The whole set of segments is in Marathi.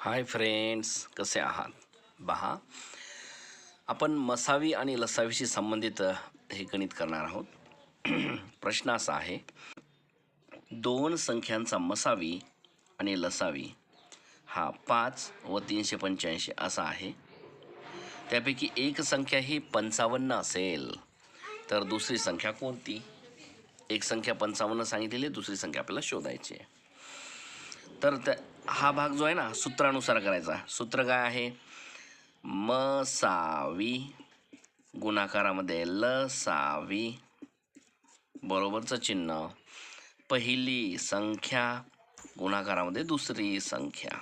हाय फ्रेंड्स, कसे आहात? पहा, आपण मसावी आणि लसावीशी संबंधित हे गणित करणार आहोत. प्रश्न असा आहे, दोन संख्यांचा मसावी आणि लसावी हा 5 व 385 असा आहे. त्यापैकी एक संख्या ही 55 असेल तर दुसरी संख्या कोणती? एक संख्या 55 सांगितलेली, दुसरी संख्या आपल्याला शोधायची आहे. तर हा भाग जो आहे ना, सूत्रानुसार करायचा. सूत्र काय आहे? मसावी गुणाकारामध्ये लसावी बरोबरचं चिन्ह, पहिली संख्या गुणाकारामध्ये दुसरी संख्या.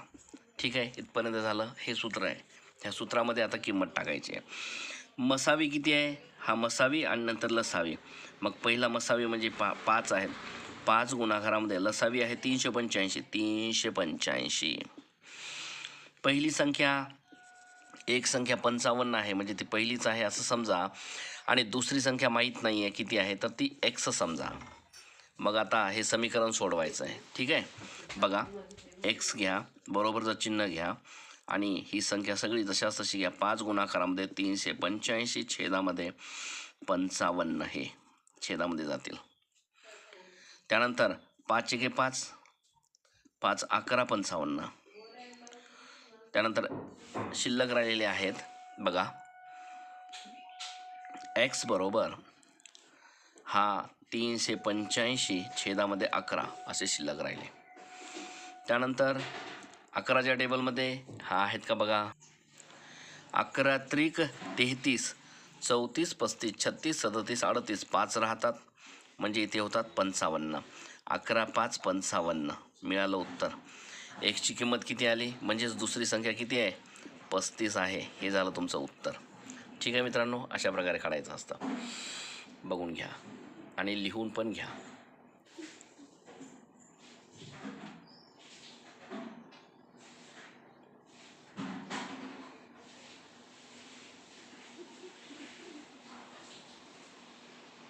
ठीक आहे, इथपर्यंत झालं. हे सूत्र आहे. ह्या सूत्रामध्ये आता किंमत टाकायची आहे. मसावी किती आहे? हा मसावी आणि नंतर लसावी. मग पहिला मसावी म्हणजे 5 आहेत. 5 गुणाकारामध्ये लसावी आहे 385. 385. पहिली संख्या एक संख्या 55 आहे, म्हणजे ती पहिलीच आहे असं समजा, आणि दुसरी संख्या माहीत नाही आहे किती आहे, तर ती एक्स समजा. मग आता हे समीकरण सोडवायचं आहे. ठीक आहे, बघा, एक्स घ्या, बरोबरचं चिन्ह घ्या, आणि ही संख्या सगळी जशास तशी घ्या. 5 गुणाकारामध्ये 385, छेदामध्ये 55 हे छेदामध्ये जातील. त्यानंतर 5 एके 5, 5 11 55. त्यानंतर शिल्लक राहिलेले आहेत. बघा, एक्स बरोबर हा 385 छेदामध्ये 11 असे शिल्लक राहिले. त्यानंतर 11च्या टेबलमध्ये हा आहेत का? बघा, 11 त्रिक 33, 34 35 36 37 38, 5 राहतात, म्हणजे इथे होतात 55. 11 5 55 मिळालं उत्तर. एक्सची किंमत किती आली, म्हणजेच दुसरी संख्या किती आहे? 35 आहे. हे झालं तुमचं उत्तर. ठीक आहे मित्रांनो, अशा प्रकारे काढायचं असतं. बघून घ्या आणि लिहून पण घ्या.